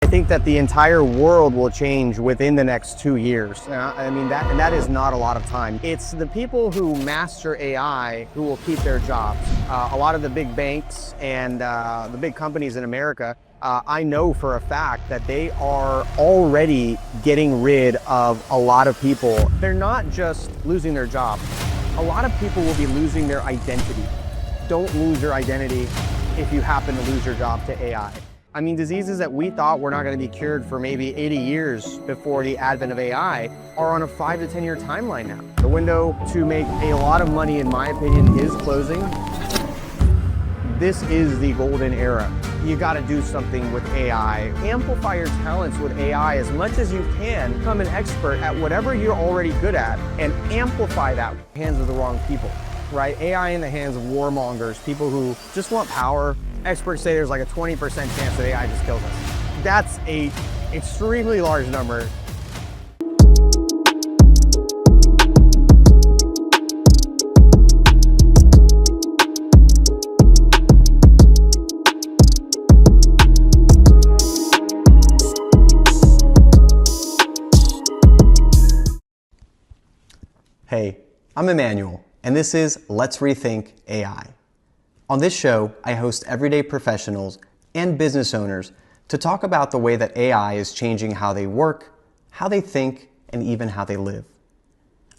think that the entire world will change within the next 2 years. I mean, that is not a lot of time. It's the people who master AI who will keep their jobs. A lot of the big banks and the big companies in America, I know for a fact that they are already getting rid of a lot of people. They're not just losing their job. A lot of people will be losing their identity. Don't lose your identity if you happen to lose your job to AI. I mean, diseases that we thought were not going to be cured for maybe 80 years before the advent of AI are on a 5 to 10 year timeline now. The window to make a lot of money, in my opinion, is closing. This is the golden era. You got to do something with AI. Amplify your talents with AI as much as you can. Become an expert at whatever you're already good at and amplify that in the hands of the wrong people, right? AI in the hands of warmongers, people who just want power. Experts say there's like a 20% chance that AI just kills us. That's an extremely large number. Hey, I'm Emmanuel, and this is Let's Rethink AI. On this show, I host everyday professionals and business owners to talk about the way that AI is changing how they work, how they think, and even how they live.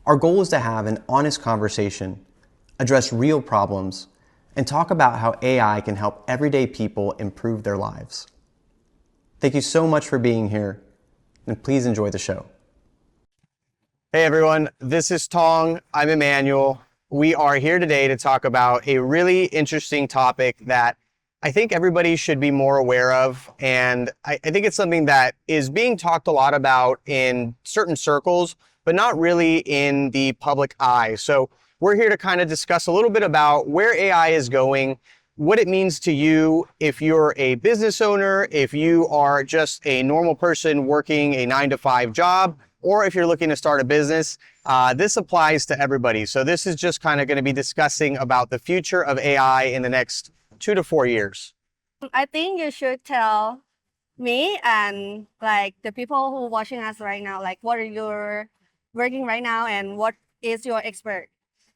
Our goal is to have an honest conversation, address real problems, and talk about how AI can help everyday people improve their lives. Thank you so much for being here, and please enjoy the show. Hey everyone, this is Tong. I'm Emmanuel. We are here today to talk about a really interesting topic that I think everybody should be more aware of. And I think it's something that is being talked a lot about in certain circles, but not really in the public eye. So we're here to kind of discuss a little bit about where AI is going, what it means to you if you're a business owner, if you are just a normal person working a 9-to-5 job, or if you're looking to start a business. This applies to everybody. So this is just kind of going to be discussing about the future of AI in the next 2 to 4 years. I think you should tell me and like the people who are watching us right now, like what are you working right now and what is your expert?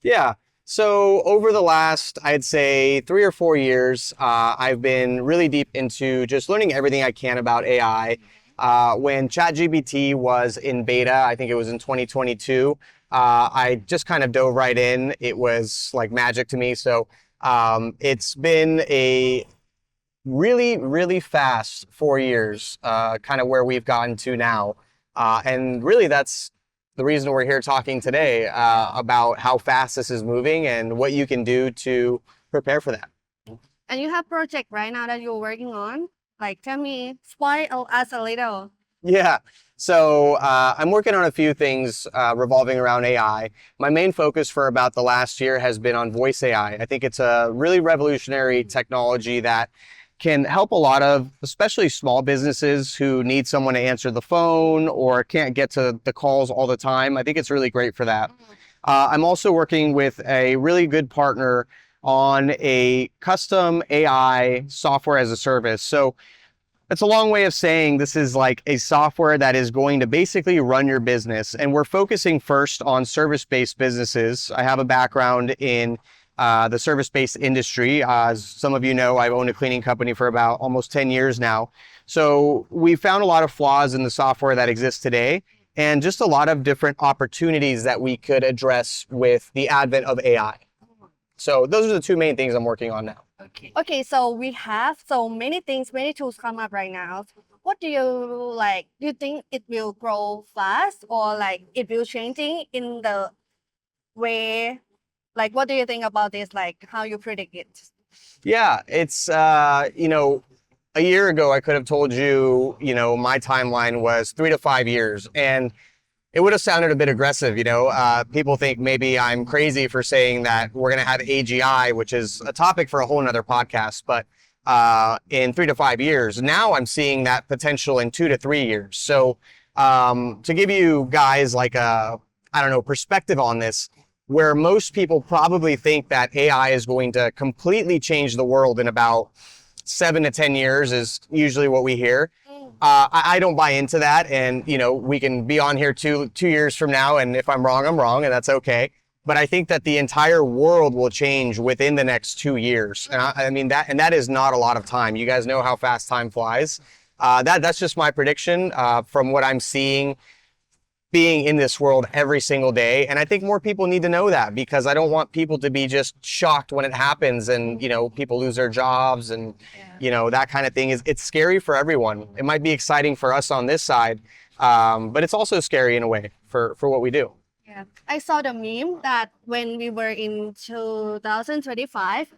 Yeah. So over the last, I'd say 3 or 4 years, I've been really deep into just learning everything I can about AI. When ChatGPT was in beta, I think it was in 2022, I just kind of dove right in. It was like magic to me. So it's been a really, really fast 4 years, kind of where we've gotten to now. And really that's the reason we're here talking today about how fast this is moving and what you can do to prepare for that. And you have project right now that you're working on? Like, tell me, spoil us a little. Yeah, so I'm working on a few things revolving around AI. My main focus for about the last year has been on voice AI. I think it's a really revolutionary technology that can help a lot of, especially small businesses who need someone to answer the phone or can't get to the calls all the time. I think it's really great for that. I'm also working with a really good partner on a custom AI software as a service. So it's a long way of saying this is like a software that is going to basically run your business. And we're focusing first on service-based businesses. I have a background in the service-based industry. As some of you know, I've owned a cleaning company for about almost 10 years now. So we found a lot of flaws in the software that exists today and just a lot of different opportunities that we could address with the advent of AI. So those are the two main things I'm working on now. Okay, so we have so many things, many tools come up right now. What do you like? Do you think it will grow fast or like it will changing in the way? Like, what do you think about this? Like, how you predict it? Yeah, it's, you know, a year ago, I could have told you, you know, my timeline was 3 to 5 years. And it would have sounded a bit aggressive, you know. People think maybe I'm crazy for saying that we're going to have AGI, which is a topic for a whole nother podcast. But in 3 to 5 years, now I'm seeing that potential in 2 to 3 years. So to give you guys like a, I don't know, perspective on this, where most people probably think that AI is going to completely change the world in about 7 to 10 years is usually what we hear. I don't buy into that. And, you know, we can be on here two years from now. And if I'm wrong, I'm wrong, and that's okay. But I think that the entire world will change within the next 2 years. And I mean, that is not a lot of time. You guys know how fast time flies. That's just my prediction from what I'm seeing being in this world every single day. And I think more people need to know that, because I don't want people to be just shocked when it happens and, you know, people lose their jobs and, you know, that kind of thing. It's scary for everyone. It might be exciting for us on this side, but it's also scary in a way for what we do. Yeah. I saw the meme that when we were in 2025,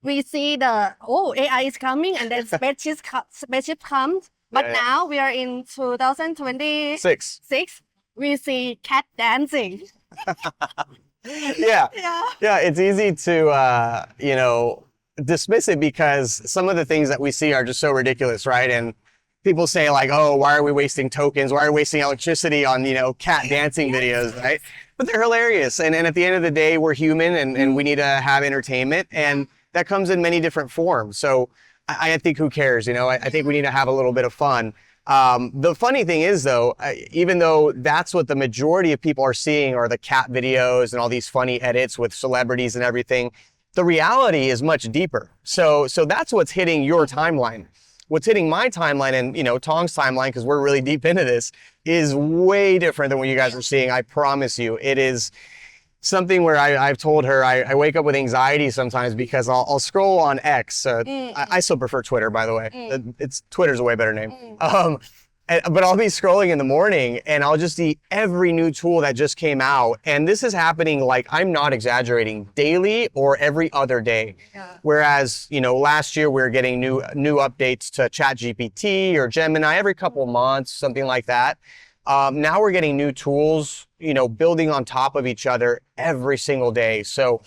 we see AI is coming, and then spaceship comes. But Yeah. now we are in 2026. 6. We see cat dancing. Yeah. Yeah. It's easy to, you know, dismiss it because some of the things that we see are just so ridiculous, right? And people say like, oh, why are we wasting tokens? Why are we wasting electricity on, you know, cat dancing videos, right? But they're hilarious. And at the end of the day, we're human and we need to have entertainment, and that comes in many different forms. So I think who cares, you know, I think we need to have a little bit of fun. The funny thing is though, even though that's what the majority of people are seeing are the cat videos and all these funny edits with celebrities and everything, the reality is much deeper. So that's what's hitting your timeline. What's hitting my timeline and, you know, Tong's timeline, because we're really deep into this, is way different than what you guys are seeing. I promise you. It is something where I've told her I wake up with anxiety sometimes because I'll scroll on X. I still prefer Twitter, by the way. Twitter's a way better name. But I'll be scrolling in the morning and I'll just see every new tool that just came out. And this is happening, like, I'm not exaggerating, daily or every other day. Yeah. Whereas, you know, last year we were getting new updates to ChatGPT or Gemini every couple of months, something like that. Now we're getting new tools, you know, building on top of each other every single day. So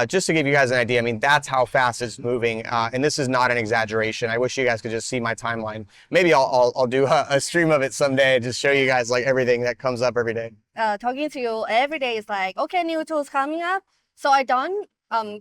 just to give you guys an idea, I mean, that's how fast it's moving. And this is not an exaggeration. I wish you guys could just see my timeline. Maybe I'll do a stream of it someday, just show you guys like everything that comes up every day. Talking to you every day is like, okay, new tools coming up. So I don't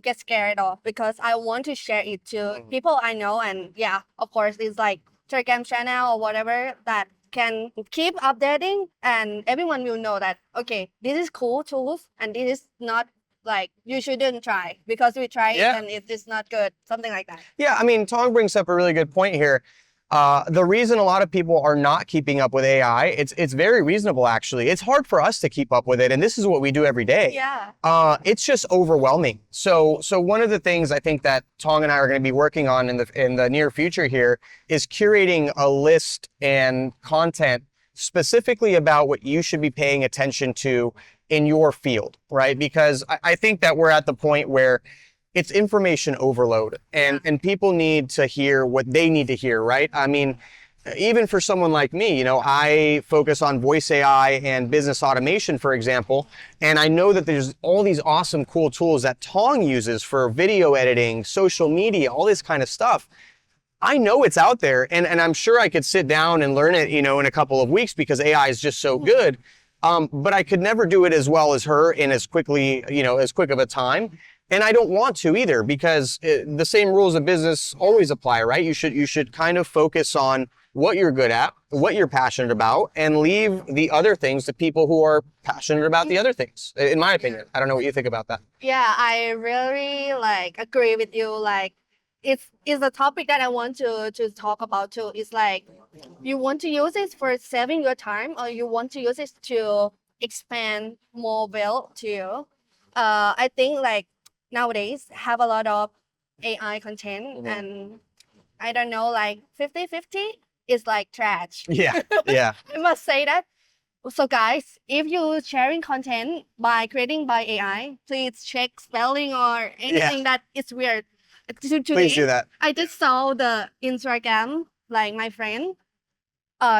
get scared off, because I want to share it to people I know. And yeah, of course, it's like Telegram channel or whatever that can keep updating, and everyone will know that, okay, this is cool tools and this is not, like, you shouldn't try because we try it and it is not good, something like that. Yeah, I mean, Tong brings up a really good point here. The reason a lot of people are not keeping up with AI, it's very reasonable, actually. It's hard for us to keep up with it, and this is what we do every day. Yeah. It's just overwhelming. So one of the things I think that Tong and I are going to be working on in the near future here is curating a list and content specifically about what you should be paying attention to in your field, right? Because I think that we're at the point where it's information overload, and people need to hear what they need to hear, right? I mean, even for someone like me, you know, I focus on voice AI and business automation, for example, and I know that there's all these awesome, cool tools that Tong uses for video editing, social media, all this kind of stuff. I know it's out there, and I'm sure I could sit down and learn it, you know, in a couple of weeks because AI is just so good. But I could never do it as well as her in as quickly, you know, as quick of a time. And I don't want to either, because the same rules of business always apply, right? You should kind of focus on what you're good at, what you're passionate about, and leave the other things to people who are passionate about the other things, in my opinion. I don't know what you think about that. Yeah, I really like agree with you. Like, it's a topic that I want to talk about too. It's like, you want to use it for saving your time, or you want to use it to expand more wealth to you. I think like nowadays have a lot of AI content, and I don't know, like 50-50 is like trash. Yeah, yeah. I must say that. So guys, if you're sharing content creating by AI, please check spelling or anything that is weird. Today, Please do that. I just saw the Instagram, like my friend.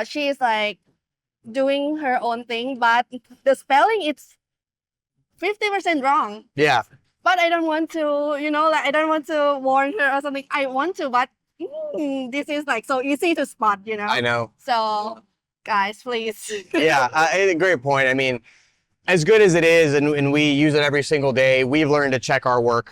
She is like doing her own thing, but the spelling it's 50% wrong. Yeah. But I don't want to, you know, like I don't want to warn her or something. I want to, but this is like so easy to spot, you know. I know. So, guys, please. Yeah, great point. I mean, as good as it is, and we use it every single day, we've learned to check our work.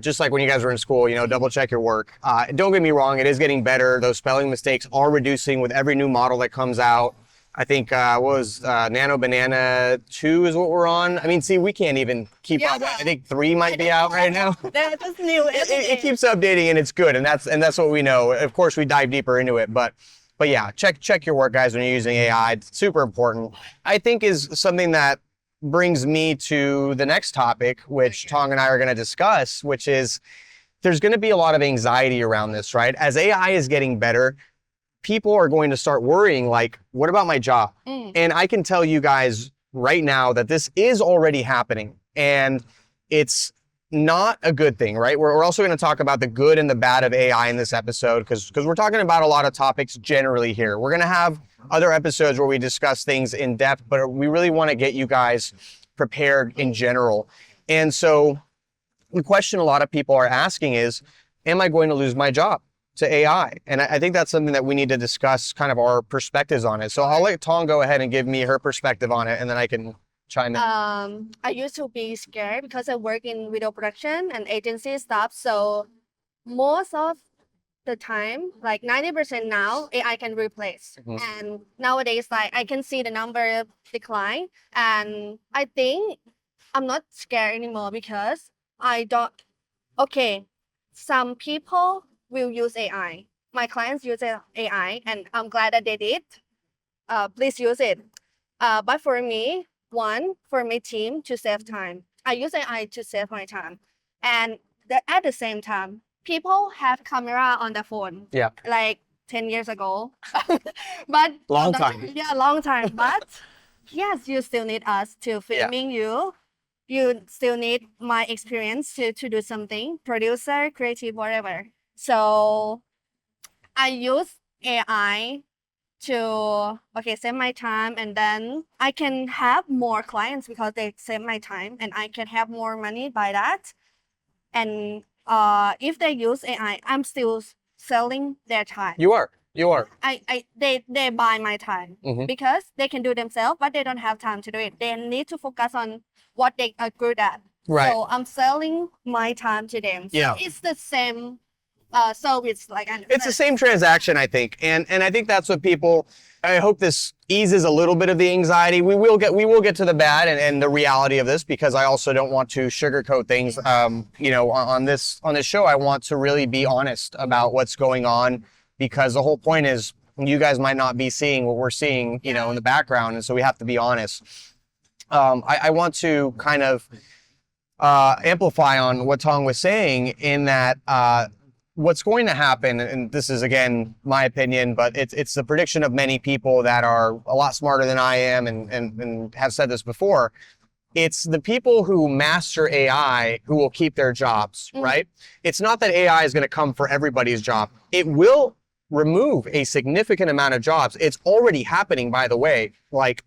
Just like when you guys were in school, double check your work. Don't get me wrong, it is getting better. Those spelling mistakes are reducing with every new model that comes out. I think Nano Banana 2 is what we're on. I mean, see, we can't even keep up. I think 3 might be out right now. That's new. It keeps updating, and it's good, and that's what we know. Of course, we dive deeper into it, but yeah, check your work, guys, when you're using AI. It's super important. I think is something that brings me to the next topic, which Tong and I are going to discuss, which is there's going to be a lot of anxiety around this, right? As AI is getting better, people are going to start worrying, like, what about my job? And I can tell you guys right now that this is already happening, and it's not a good thing, right? We're also going to talk about the good and the bad of AI in this episode, because we're talking about a lot of topics generally here. We're going to have other episodes where we discuss things in depth, but we really want to get you guys prepared in general. And so the question a lot of people are asking is, am I going to lose my job to AI? And I think that's something that we need to discuss, kind of our perspectives on it. So I'll let Tong go ahead and give me her perspective on it, and then I can chime in. I used to be scared because I work in video production and agency stuff. So most of the time, like 90% now, AI can replace. And nowadays, like I can see the number decline. And I think I'm not scared anymore because some people will use AI. My clients use AI, and I'm glad that they did. Please use it. But for me, for my team to save time. I use AI to save my time. And at the same time, people have camera on the phone. Yeah. Like 10 years ago. But long time. Yeah, long time. But yes, you still need us to filming you. You still need my experience to do something. Producer, creative, whatever. So I use AI to save my time, and then I can have more clients because they save my time, and I can have more money by that. And if they use AI, I'm still selling their time. You are. They buy my time because they can do themselves, but they don't have time to do it. They need to focus on what they are good at. Right. So I'm selling my time to them. So Yeah. it's the same service. It's the same transaction, I think, and I think that's what people. I hope this eases a little bit of the anxiety. We will get to the bad and the reality of this, because I also don't want to sugarcoat things. On this show, I want to really be honest about what's going on, because the whole point is you guys might not be seeing what we're seeing, in the background, and so we have to be honest. I want to kind of amplify on what Tong was saying, in that what's going to happen, and this is again my opinion, but it's the prediction of many people that are a lot smarter than I am and have said this before. It's the people who master AI who will keep their jobs, right? It's not that AI is going to come for everybody's job. It will remove a significant amount of jobs. It's already happening, by the way. Like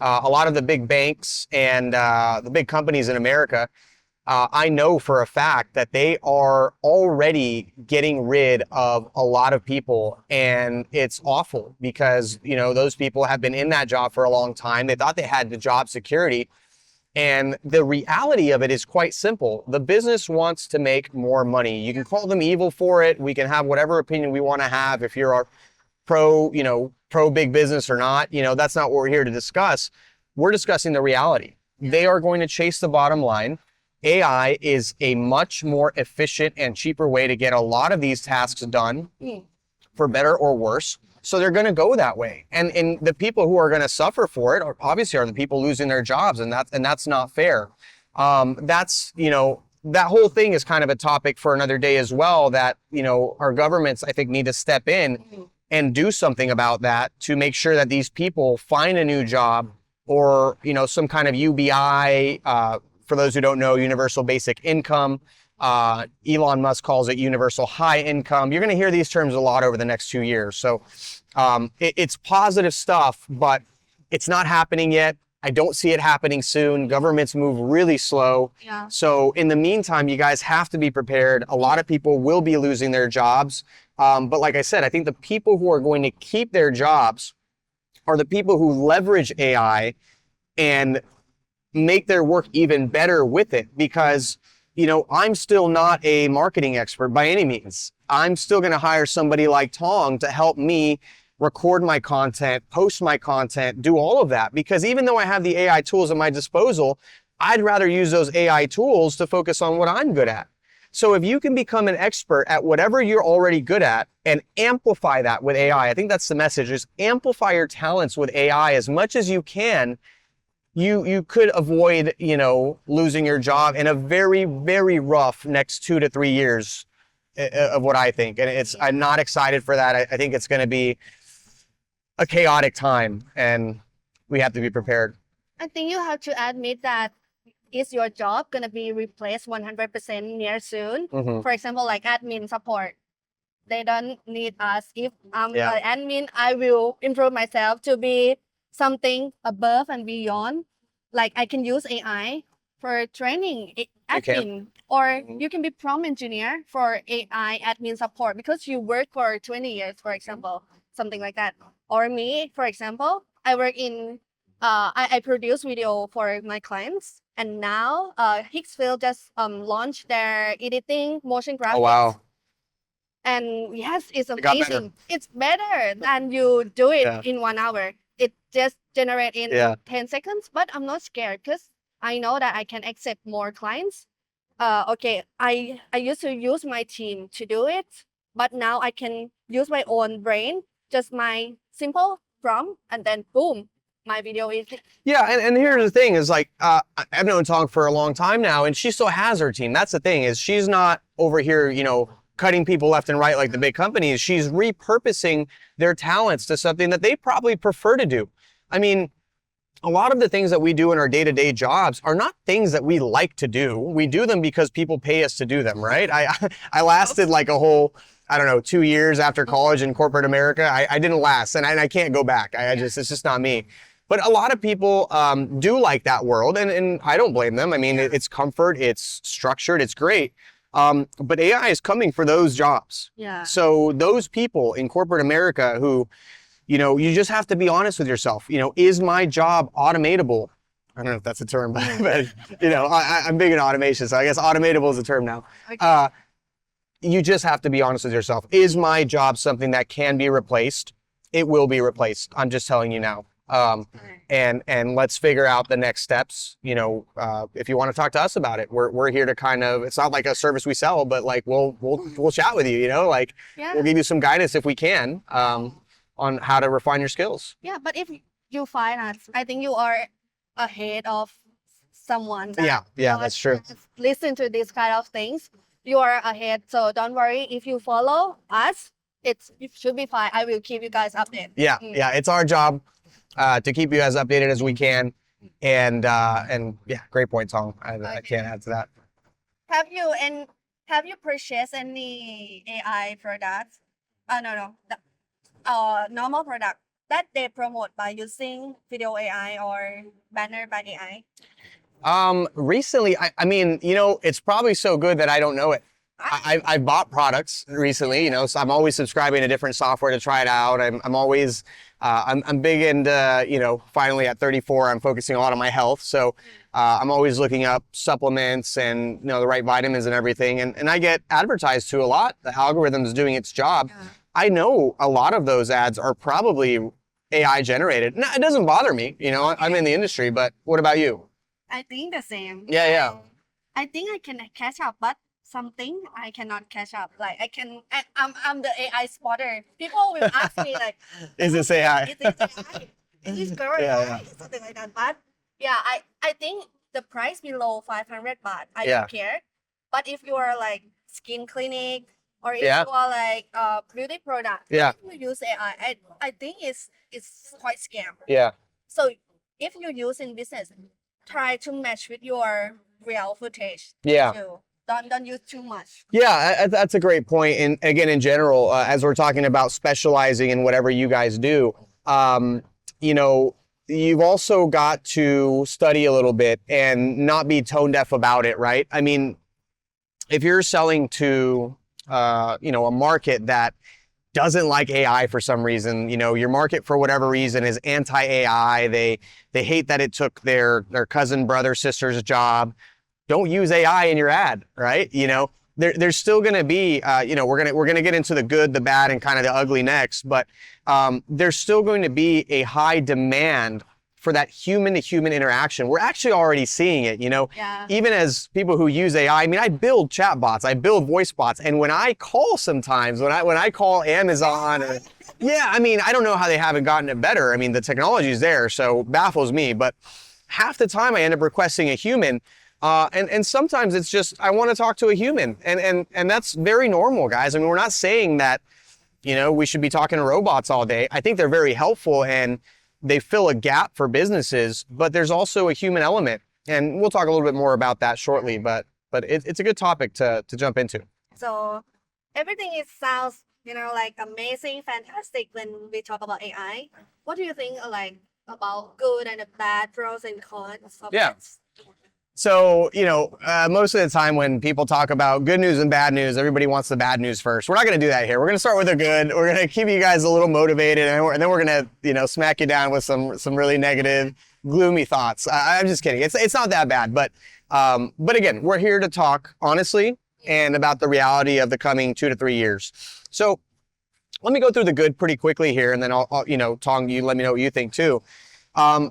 a lot of the big banks and the big companies in America, I know for a fact that they are already getting rid of a lot of people, and it's awful because, those people have been in that job for a long time. They thought they had the job security, and the reality of it is quite simple. The business wants to make more money. You can call them evil for it. We can have whatever opinion we want to have. If you're pro big business or not, that's not what we're here to discuss. We're discussing the reality. They are going to chase the bottom line. AI is a much more efficient and cheaper way to get a lot of these tasks done, for better or worse. So they're going to go that way. And the people who are going to suffer for it obviously are the people losing their jobs, and that's not fair. That whole thing is kind of a topic for another day as well, that, our governments, I think, need to step in and do something about that to make sure that these people find a new job, or, some kind of UBI, for those who don't know, universal basic income. Elon Musk calls it universal high income. You're going to hear these terms a lot over the next 2 years. So it's positive stuff, but it's not happening yet. I don't see it happening soon. Governments move really slow. Yeah. So in the meantime, you guys have to be prepared. A lot of people will be losing their jobs. But like I said, I think the people who are going to keep their jobs are the people who leverage AI and make their work even better with it, because, you know, I'm still not a marketing expert by any means. I'm still going to hire somebody like Tong to help me record my content, post my content, do all of that. Because even though I have the AI tools at my disposal, I'd rather use those AI tools to focus on what I'm good at. So if you can become an expert at whatever you're already good at and amplify that with AI, I think that's the message, is amplify your talents with AI as much as you can. You could avoid, you know, losing your job in a very, very rough next 2 to 3 years of what I think. And I'm not excited for that. I think it's going to be a chaotic time, and we have to be prepared. I think you have to admit that is your job going to be replaced 100% near soon. For example, like admin support. They don't need us. If I'm an admin, I will improve myself to be something above and beyond. Like I can use AI for training admin, or you can be prompt engineer for AI admin support because you work for 20 years, for example, something like that. Or me, for example, I work in, I produce video for my clients, and now Hicksville just launched their editing motion graphics. Oh, wow. And yes, it's It got better. amazing. It's better than you do it in 1 hour. It just generates in 10 seconds, but I'm not scared because I know that I can accept more clients. Okay, I used to use my team to do it, but now I can use my own brain, just my simple prompt, and then boom, my video is. Yeah, and here's the thing is like, I've known Tong for a long time now, and she still has her team. That's the thing, is she's not over here, you know, cutting people left and right like the big companies. She's repurposing their talents to something that they probably prefer to do. I mean, a lot of the things that we do in our day-to-day jobs are not things that we like to do. We do them because people pay us to do them, right? I lasted like a whole, I don't know, 2 years after college in corporate America. I didn't last, and I can't go back. It's just not me. But a lot of people do like that world, and I don't blame them. I mean, it's comfort, it's structured, it's great. But AI is coming for those jobs. Yeah. So those people in corporate America who, you know, you just have to be honest with yourself. You know, is my job automatable? I don't know if that's a term, but you know, I'm big in automation, so I guess automatable is a term now. Okay. You just have to be honest with yourself. Is my job something that can be replaced? It will be replaced. I'm just telling you now. And let's figure out the next steps. You know, if you want to talk to us about it, we're here to kind of, it's not like a service we sell, but like we'll chat with you, you know, like we'll give you some guidance if we can, on how to refine your skills. Yeah, but if you find us, I think you are ahead of someone that that's true. Listen to these kind of things. You are ahead, so don't worry. If you follow us, it should be fine. I will keep you guys updated. Yeah, it's our job to keep you as updated as we can, and yeah, great point, Tong. I can't add to that. Have you purchased any AI products? Normal product that they promote by using video AI or banner by AI? Recently, I mean, you know, it's probably so good that I don't know it. I bought products recently, you know, so I'm always subscribing to different software to try it out. I'm always, I'm big into, you know, finally at 34, I'm focusing a lot on my health. So I'm always looking up supplements and, you know, the right vitamins and everything. And I get advertised to a lot. The algorithm is doing its job. I know a lot of those ads are probably AI generated. No, it doesn't bother me. You know, I'm in the industry, but what about you? I think the same. Yeah. I think I can catch up, but something I cannot catch up. Like I'm the AI spotter. People will ask me like, is this AI? Is this AI? Is this girl AI? Something like that. But yeah, I think the price below 500 baht, I don't care. But if you are like skin clinic, or if you are like beauty product, if you use AI, I think it's quite scam. Yeah. So if you use in business, try to match with your real footage. Yeah. Too. Don't use too much. Yeah, that's a great point. And again, in general, as we're talking about specializing in whatever you guys do, you know, you've also got to study a little bit and not be tone deaf about it, right? I mean, if you're selling to, you know, a market that doesn't like AI for some reason. You know, your market for whatever reason is anti-AI. They hate that it took their cousin, brother, sister's job. Don't use AI in your ad, right? You know, there's still going to be, you know, we're going to get into the good, the bad, and kind of the ugly next, but there's still going to be a high demand for that human to human interaction. We're actually already seeing it, you know, even as people who use AI. I mean, I build chatbots, I build voice bots, and when I call sometimes, when I call Amazon, yeah, I mean, I don't know how they haven't gotten it better. I mean, the technology is there, so it baffles me, but half the time I end up requesting a human. And sometimes it's just, I want to talk to a human, and that's very normal, guys. I mean, we're not saying that, you know, we should be talking to robots all day. I think they're very helpful and they fill a gap for businesses, but there's also a human element, and we'll talk a little bit more about that shortly. But it's a good topic to jump into. So everything sounds, you know, like amazing, fantastic when we talk about AI. What do you think, like, about good and the bad, pros and cons of Yeah. it? So, you know, most of the time when people talk about good news and bad news, everybody wants the bad news first. We're not going to do that here. We're going to start with the good. We're going to keep you guys a little motivated, and then we're going to, you know, smack you down with some really negative, gloomy thoughts. I'm just kidding. It's not that bad, but again, we're here to talk honestly and about the reality of the coming 2 to 3 years. So let me go through the good pretty quickly here, and then I'll you know, Tong, you let me know what you think too.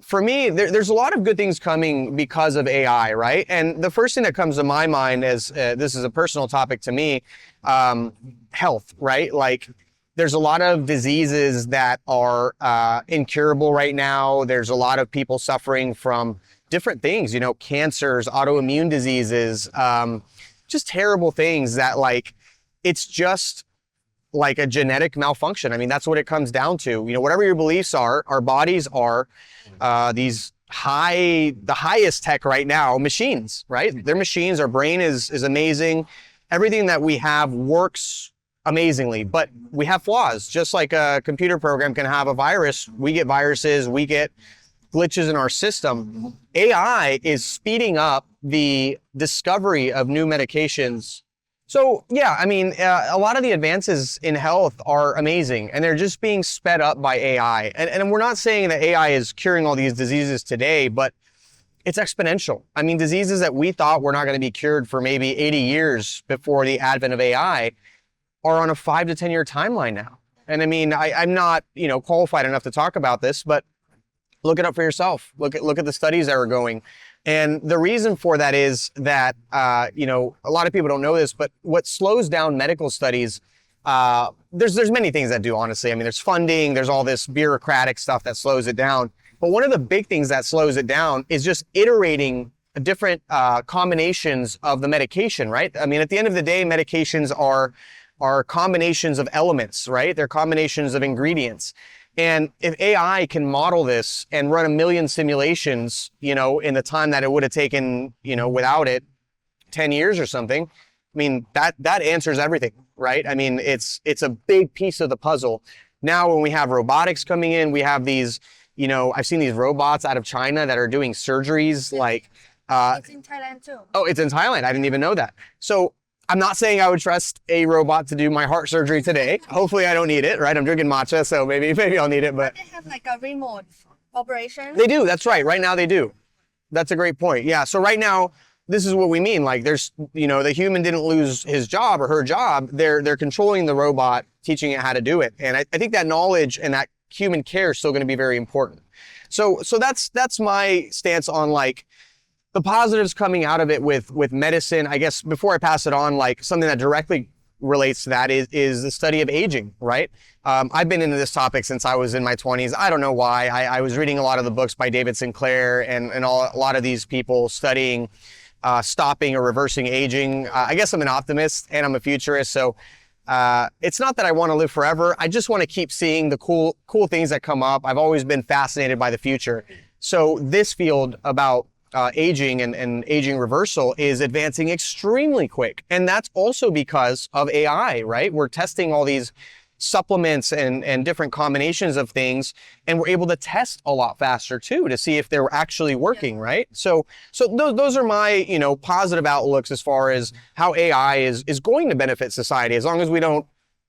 For me, there's a lot of good things coming because of AI, right? And the first thing that comes to my mind as this is a personal topic to me, health, right? Like, there's a lot of diseases that are incurable right now. There's a lot of people suffering from different things, you know, cancers, autoimmune diseases, just terrible things that, like, it's just like a genetic malfunction. I mean, that's what it comes down to. You know, whatever your beliefs are, our bodies are the highest tech right now, machines, right? They're machines. Our brain is amazing. Everything that we have works amazingly, but we have flaws. Just like a computer program can have a virus, we get viruses, we get glitches in our system. AI is speeding up the discovery of new medications. So yeah, I mean, a lot of the advances in health are amazing, and they're just being sped up by AI. And we're not saying that AI is curing all these diseases today, but it's exponential. I mean, diseases that we thought were not going to be cured for maybe 80 years before the advent of AI are on a 5 to 10 year timeline now. And I mean, I'm not, you know, qualified enough to talk about this, but look it up for yourself. Look at the studies that are going. And the reason for that is that, you know, a lot of people don't know this, but what slows down medical studies, there's many things that do, honestly. I mean, there's funding, there's all this bureaucratic stuff that slows it down. But one of the big things that slows it down is just iterating different combinations of the medication, right? I mean, at the end of the day, medications are combinations of elements, right? They're combinations of ingredients. And if AI can model this and run 1 million simulations, you know, in the time that it would have taken, you know, without it, 10 years or something, I mean, that answers everything, right? I mean, it's a big piece of the puzzle. Now, when we have robotics coming in, we have these, you know, I've seen these robots out of China that are doing surgeries like... It's in Thailand too. Oh, it's in Thailand. I didn't even know that. So I'm not saying I would trust a robot to do my heart surgery today. Hopefully I don't need it, right? I'm drinking matcha, so maybe I'll need it, but... They have like a remote operation. They do, that's right. Right now they do. That's a great point. Yeah, so right now, this is what we mean. Like, there's, you know, the human didn't lose his job or her job. They're controlling the robot, teaching it how to do it. And I think that knowledge and that human care is still going to be very important. So that's my stance on, like, the positives coming out of it with medicine. I guess before I pass it on, like, something that directly relates to that is the study of aging, right? I've been into this topic since I was in my 20s. I don't know why. I was reading a lot of the books by David Sinclair and a lot of these people studying stopping or reversing aging. I guess I'm an optimist and I'm a futurist, so it's not that I want to live forever. I just want to keep seeing the cool things that come up. I've always been fascinated by the future. So this field about aging and aging reversal is advancing extremely quick. And that's also because of AI, right? We're testing all these supplements and different combinations of things, and we're able to test a lot faster too to see if they're actually working, right? So those are my, you know, positive outlooks as far as how AI is going to benefit society, as long as we don't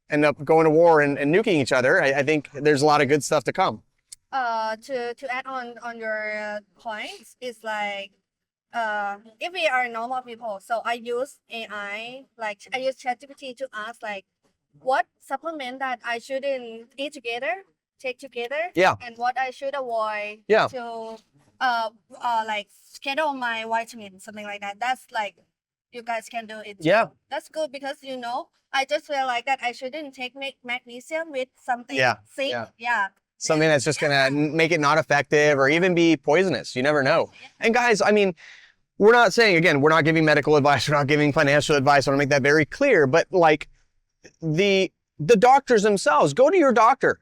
end up going to war and nuking each other. I think there's a lot of good stuff to come. To add on your points, is like if we are normal people, so I use AI, like I use ChatGPT to ask like what supplement that I shouldn't eat together, take together, Yeah. and what I should avoid Yeah. to like schedule my vitamins, something like that. That's like you guys can do it. Yeah. That's good because I just feel like that I shouldn't take magnesium with something Yeah. sick. Yeah. Yeah. Something that's just gonna make it not effective or even be poisonous. You never know. And guys, I mean, we're not saying, again, we're not giving medical advice, we're not giving financial advice. I want to make that very clear. But like the doctors themselves, go to your doctor.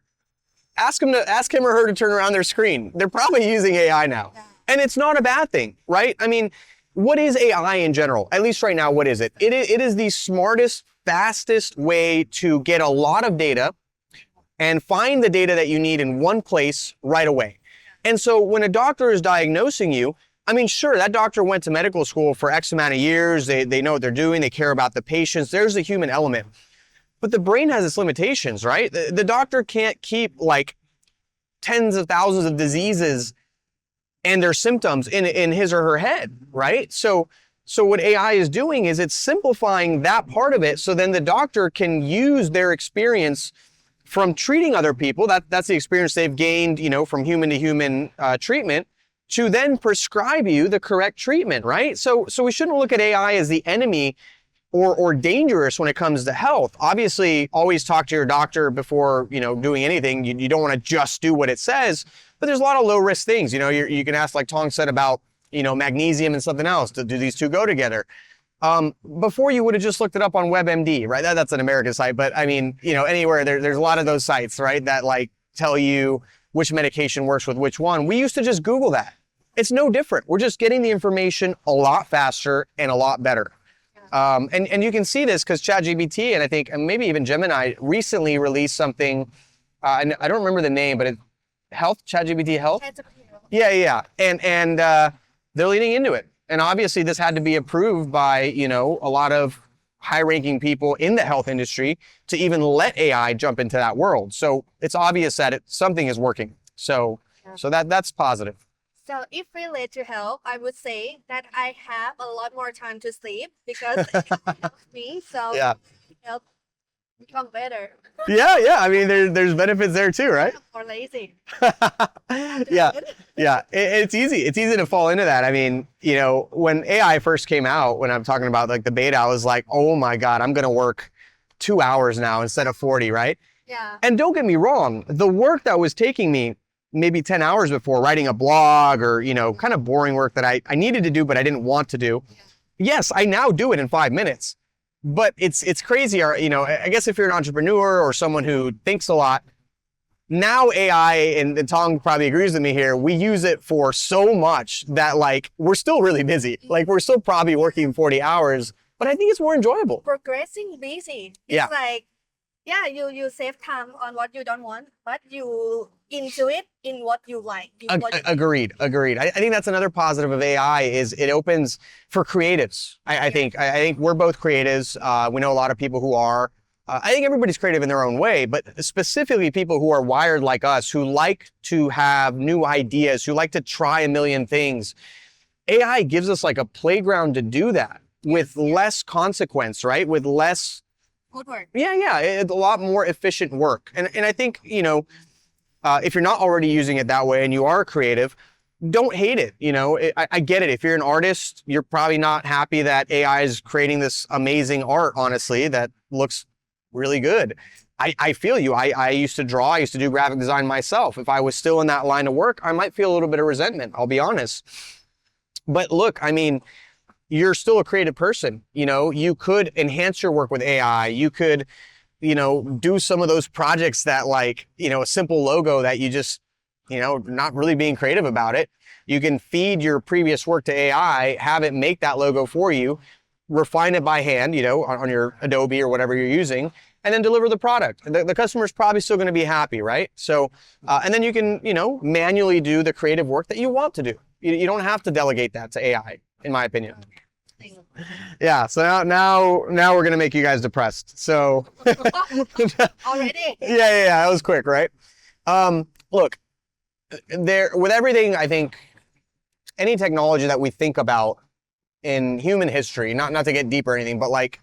Ask him or her to turn around their screen. They're probably using AI now. And it's not a bad thing, right? I mean, what is AI in general? At least right now, what is it? It is the smartest, fastest way to get a lot of data and find the data that you need in one place right away. And so when a doctor is diagnosing you, I mean, sure, that doctor went to medical school for X amount of years. They know what they're doing. They care about the patients. There's the human element. But the brain has its limitations, right? The doctor can't keep like tens of thousands of diseases and their symptoms in his or her head, right? So what AI is doing is it's simplifying that part of it, so then the doctor can use their experience from treating other people, that's the experience they've gained, from human to human treatment, to then prescribe you the correct treatment, right? So we shouldn't look at AI as the enemy or dangerous when it comes to health. Obviously, always talk to your doctor before, doing anything. You don't want to just do what it says, but there's a lot of low risk things. You can ask, like Tong said, about, magnesium and something else. Do these two go together? Before you would have just looked it up on WebMD, right? That's an American site, but I mean, anywhere there's a lot of those sites, right? That like tell you which medication works with which one. We used to just Google that. It's no different. We're just getting the information a lot faster and a lot better. And you can see this because ChatGPT and I think and maybe even Gemini recently released something. And I don't remember the name, but ChatGPT Health. Yeah. And they're leaning into it. And obviously this had to be approved by, a lot of high-ranking people in the health industry to even let AI jump into that world. So it's obvious that something is working. So that's positive. So if related to health, I would say that I have a lot more time to sleep because it helps me. So Yeah. Help become better. Yeah. I mean, there's benefits there too, right? Or lazy. Yeah. It's easy. It's easy to fall into that. I mean, when AI first came out, when I'm talking about like the beta, I was like, oh my God, I'm going to work 2 hours now instead of 40, right? Yeah. And don't get me wrong, the work that was taking me maybe 10 hours before, writing a blog or, kind of boring work that I needed to do, but I didn't want to do. Yes, I now do it in 5 minutes, but it's crazy. I guess if you're an entrepreneur or someone who thinks a lot, now AI, and Tong probably agrees with me here, we use it for so much that like, we're still really busy. Like we're still probably working 40 hours, but I think it's more enjoyable. Progressing busy. It's like, you save time on what you don't want, but you into it in what you like. Agreed. I think that's another positive of AI is it opens for creatives. I think we're both creatives. We know a lot of people who are. I think everybody's creative in their own way, but specifically people who are wired like us, who like to have new ideas, who like to try a million things. AI gives us like a playground to do that with less consequence, right? With less good work. Yeah. It's a lot more efficient work. And I think, if you're not already using it that way and you are creative, don't hate it. I get it. If you're an artist, you're probably not happy that AI is creating this amazing art, honestly, that looks really good. I feel you. I used to draw. I used to do graphic design myself. If I was still in that line of work, I might feel a little bit of resentment. I'll be honest. But look, I mean, you're still a creative person. You could enhance your work with AI. You could, do some of those projects that like, a simple logo that you just, not really being creative about it. You can feed your previous work to AI, have it make that logo for you, refine it by hand, on your Adobe or whatever you're using, and then deliver the product. The customer's probably still going to be happy, right? So, and then you can, manually do the creative work that you want to do. You don't have to delegate that to AI, in my opinion. Yeah, so now we're gonna make you guys depressed. So Already? yeah, that was quick, right? Look, there with everything, I think any technology that we think about in human history, not to get deep or anything, but like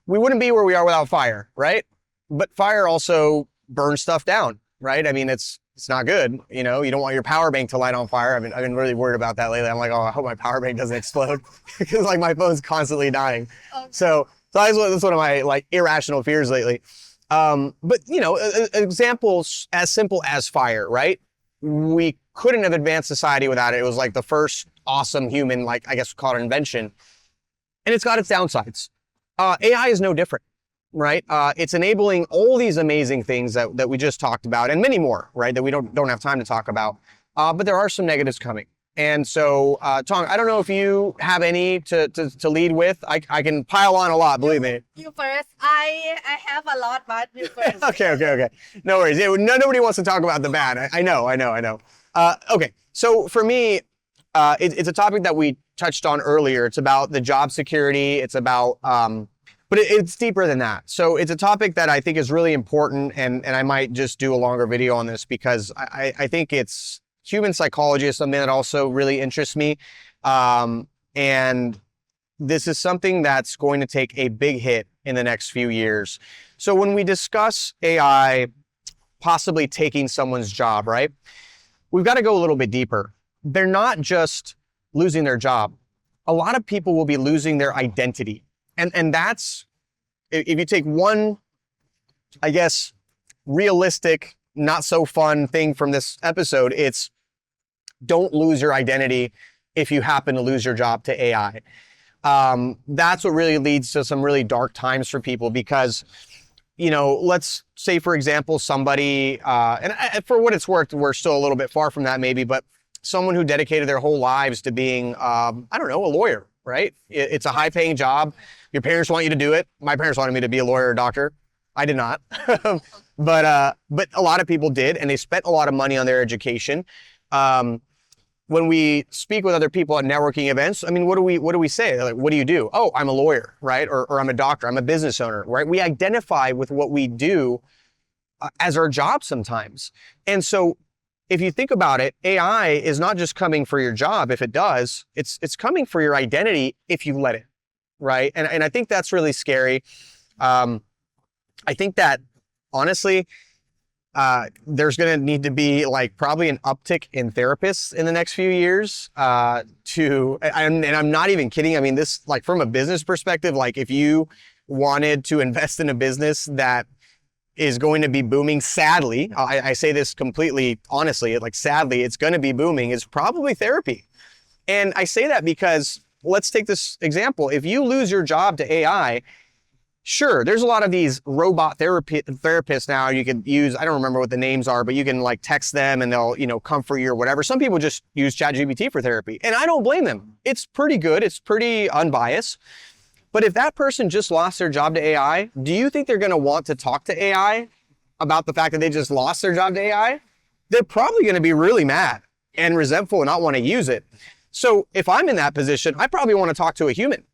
we wouldn't be where we are without fire, right? But fire also burns stuff down, right? I mean, it's not good. You know, you don't want your power bank to light on fire. I've been really worried about that lately. I'm like, oh, I hope my power bank doesn't explode because like my phone's constantly dying. Okay. So that's one of my like irrational fears lately. But you know, examples as simple as fire, right? We couldn't have advanced society without it. It was like the first awesome human, like I guess we call it invention, and it's got its downsides. AI is no different. Right? It's enabling all these amazing things that we just talked about and many more, right? That we don't have time to talk about. But there are some negatives coming. And so, Tong, I don't know if you have any to lead with. I can pile on a lot, believe me. You first. I have a lot, but you first. Okay. No worries. Yeah, nobody wants to talk about the bad. I know. Okay. So for me, it's a topic that we touched on earlier. It's about the job security. It's about, but it's deeper than that. So it's a topic that I think is really important, and I might just do a longer video on this because I think it's human psychology is something that also really interests me. And this is something that's going to take a big hit in the next few years. So when we discuss AI possibly taking someone's job, right? We've got to go a little bit deeper. They're not just losing their job. A lot of people will be losing their identity. And that's, if you take one, I guess, realistic, not so fun thing from this episode, it's don't lose your identity if you happen to lose your job to AI. That's what really leads to some really dark times for people because, you know, let's say, for example, somebody, and for what it's worth, we're still a little bit far from that maybe, but someone who dedicated their whole lives to being, I don't know, a lawyer, right? It's a high-paying job. Your parents want you to do it. My parents wanted me to be a lawyer or doctor. I did not. But a lot of people did, and they spent a lot of money on their education. When we speak with other people at networking events, I mean, what do we say? Like, what do you do? Oh, I'm a lawyer, right? Or I'm a doctor. I'm a business owner, right? We identify with what we do as our job sometimes. And so if you think about it, AI is not just coming for your job. If it does, it's coming for your identity if you let it. Right. And I think that's really scary. I think that honestly, there's going to need to be like probably an uptick in therapists in the next few years and I'm not even kidding. I mean, this like from a business perspective, like if you wanted to invest in a business that is going to be booming, sadly, I say this completely honestly, like sadly, it's going to be booming, is probably therapy. And I say that because let's take this example. If you lose your job to AI, sure, there's a lot of these robot therapists now you can use. I don't remember what the names are, but you can like text them and they'll, you know, comfort you or whatever. Some people just use ChatGPT for therapy, and I don't blame them. It's pretty good. It's pretty unbiased. But if that person just lost their job to AI, do you think they're going to want to talk to AI about the fact that they just lost their job to AI? They're probably going to be really mad and resentful and not want to use it. So if I'm in that position, I probably want to talk to a human.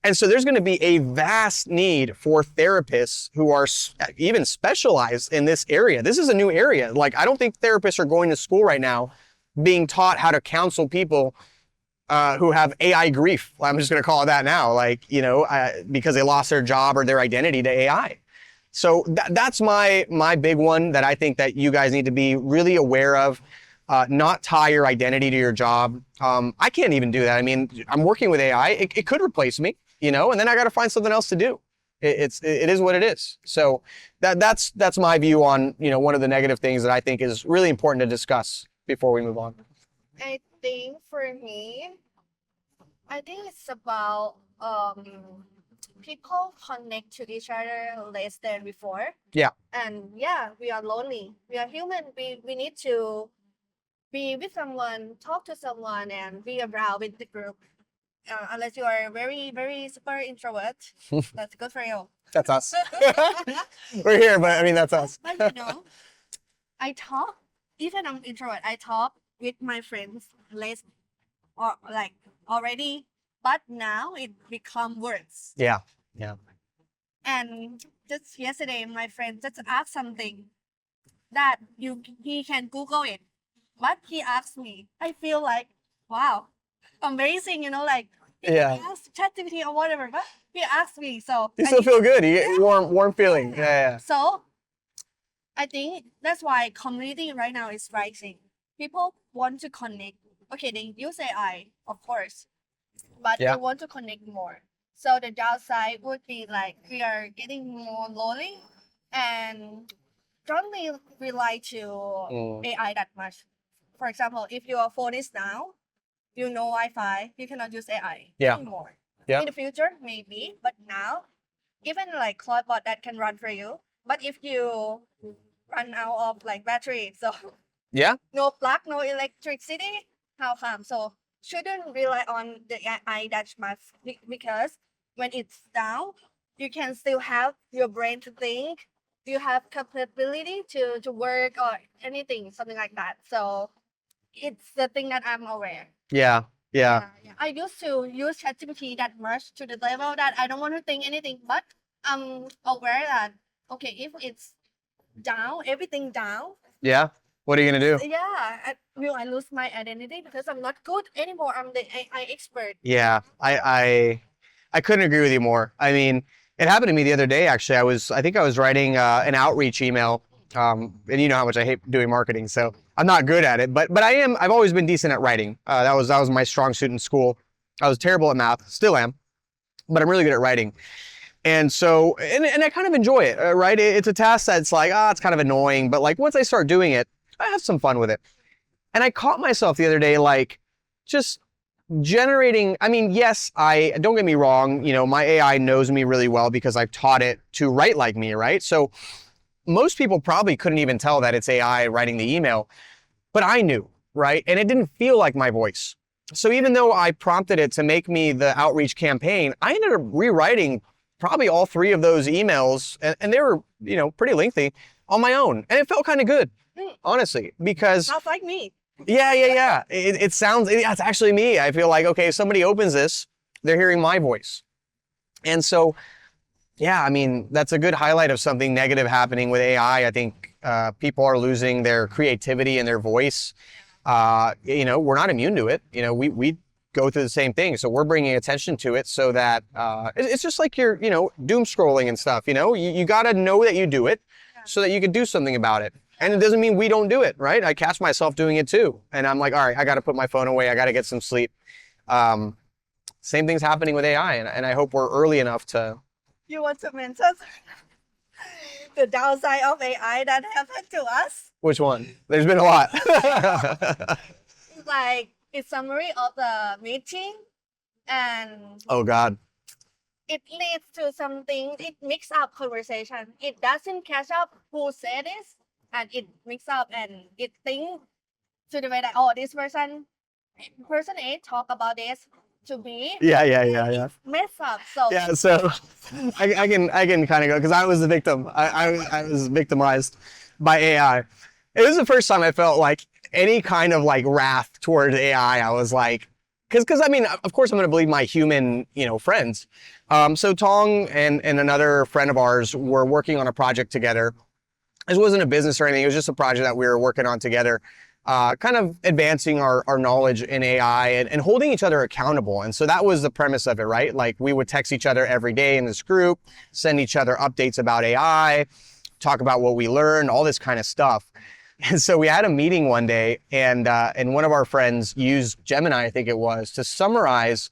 And so there's going to be a vast need for therapists who are even specialized in this area. This is a new area. Like, I don't think therapists are going to school right now being taught how to counsel people who have AI grief. I'm just going to call it that now, like, you know, because they lost their job or their identity to AI. So that's my big one that I think that you guys need to be really aware of. Not tie your identity to your job. I can't even do that. I mean, I'm working with AI. It could replace me, you know, and then I got to find something else to do. It is what it is. So that's my view on, you know, one of the negative things that I think is really important to discuss before we move on. I think for me, I think it's about people connect to each other less than before. Yeah. And yeah, we are lonely. We are human. We need to be with someone, talk to someone, and be around with the group. Unless you are very, very super introvert, that's good for you. That's us. We're here, but I mean, that's us. But you know, I talk, even I'm introvert, I talk with my friends less, or like already but now it become words. Yeah. Yeah. And just yesterday, my friend just asked something that he can Google it, but he asked me. I feel like, wow, amazing, like he Yeah. can ask ChatGPT or whatever, but he asked me. So You I still think- feel good. You get warm feeling. Yeah. So I think that's why community right now is rising. People want to connect. Okay, they use AI, of course, but Yeah. they want to connect more. So the downside would be like we are getting more lonely and don't really rely to AI that much. For example, if your phone is down, Wi-Fi, you cannot use AI Yeah. anymore. Yeah. In the future, maybe, but now, even like chatbot that can run for you. But if you run out of like battery, so Yeah. no plug, no electricity, how come? So shouldn't rely on the AI that much because when it's down, you can still have your brain to think. You have capability to work or anything, something like that. So it's the thing that I'm aware. Yeah. Yeah. Yeah. I used to use ChatGPT that much to the level that I don't want to think anything, but I'm aware that okay, if it's down, everything down, Yeah. What are you gonna do? yeah, will I lose my identity because I'm not good anymore? I'm the AI expert. Yeah. I couldn't agree with you more. I mean, it happened to me the other day. Actually, I think I was writing an outreach email. And you know how much I hate doing marketing, so I'm not good at it. But I've always been decent at writing. That was my strong suit in school. I was terrible at math, still am, but I'm really good at writing. And so, and I kind of enjoy it, right? It's a task that's like, it's kind of annoying, but like once I start doing it, I have some fun with it. And I caught myself the other day, like just generating. I mean, yes, don't get me wrong. My AI knows me really well because I've taught it to write like me, right? So most people probably couldn't even tell that it's AI writing the email, but I knew, right? And it didn't feel like my voice. So even though I prompted it to make me the outreach campaign, I ended up rewriting probably all 3 of those emails, and they were, pretty lengthy on my own. And it felt kind of good, honestly, because Sounds like me. yeah. It's actually me. I feel like, okay, if somebody opens this, they're hearing my voice. And so, yeah, I mean, that's a good highlight of something negative happening with AI. I think people are losing their creativity and their voice. We're not immune to it. We go through the same thing. So we're bringing attention to it so that it's just like you're, doom scrolling and stuff. You got to know that you do it so that you can do something about it. And it doesn't mean we don't do it, right? I catch myself doing it too. And I'm like, all right, I got to put my phone away. I got to get some sleep. Same thing's happening with AI. And I hope we're early enough to. You want to mention the downside of AI that happened to us? Which one? There's been a lot. Like it's summary of the meeting, and Oh God. it leads to something. It mix up conversation. It doesn't catch up who said this, and it mix up and it think to the way that this person A talk about this to me. Yeah. Mess up. So Yeah, so I can kind of go because I was the victim. I was victimized by AI. It was the first time I felt like any kind of like wrath towards AI. I was like, because I mean, of course I'm going to believe my human, friends. So Tong and another friend of ours were working on a project together. This wasn't a business or anything. It was just a project that we were working on together. Kind of advancing our knowledge in AI and holding each other accountable. And so that was the premise of it, right? Like we would text each other every day in this group, send each other updates about AI, talk about what we learned, all this kind of stuff. And so we had a meeting one day and one of our friends used Gemini, I think it was, to summarize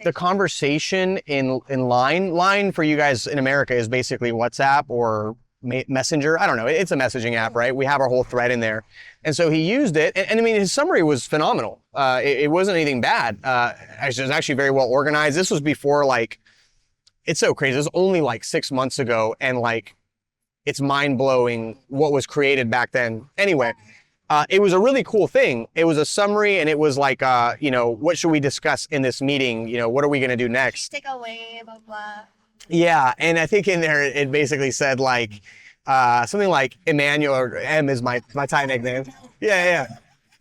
the conversation in line. Line for you guys in America is basically WhatsApp or Messenger. I don't know. It's a messaging app, right? We have our whole thread in there. And so he used it. And I mean, his summary was phenomenal. It wasn't anything bad. It was actually very well organized. This was before it's so crazy. It was only 6 months ago. And it's mind blowing what was created back then. Anyway, it was a really cool thing. It was a summary and it was what should we discuss in this meeting? What are we going to do next? take away, blah, blah. Yeah, and I think in there it basically said something like Emmanuel, or M is my Thai nickname. Yeah.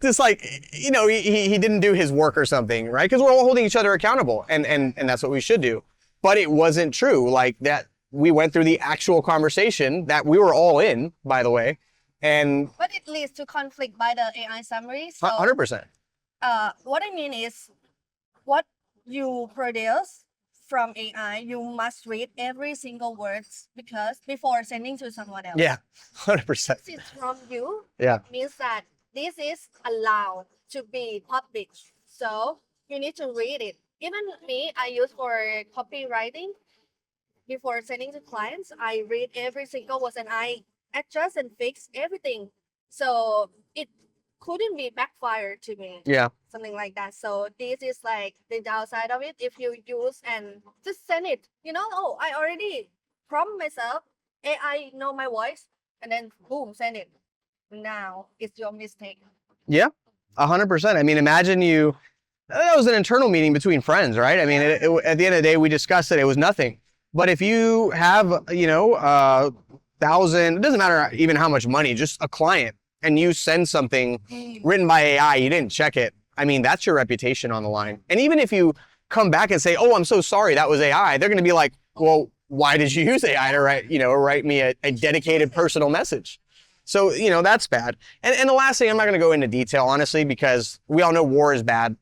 just like, you know, he didn't do his work or something, right? Because we're all holding each other accountable, and that's what we should do. But it wasn't true. Like that, we went through the actual conversation that we were all in, by the way, and But it leads to conflict by the AI summary. So 100%. what I mean is, what you produce from AI, you must read every single words because before sending to someone else. Yeah, 100%. This is from you. Yeah. Means that this is allowed to be public. So you need to read it. Even me, I use for copywriting. Before sending to clients, I read every single word and I adjust and fix everything. So it couldn't be backfired to me. Yeah. Something like that. So this is like the downside of it. If you use and just send it, you know, oh, I already prompt myself, AI know my voice, and then boom, send it. Now it's your mistake. Yeah, 100%. I mean, imagine that was an internal meeting between friends, right? I mean, at the end of the day, we discussed it. It was nothing. But if you have, you know, 1,000, it doesn't matter even how much money, just a client, and you send something written by AI, you didn't check it. I mean, that's your reputation on the line. And even if you come back and say, oh, I'm so sorry, that was AI, they're going to be like, well, why did you use AI to write me a dedicated personal message? So, you know, that's bad. And the last thing, I'm not going to go into detail, honestly, because we all know war is bad.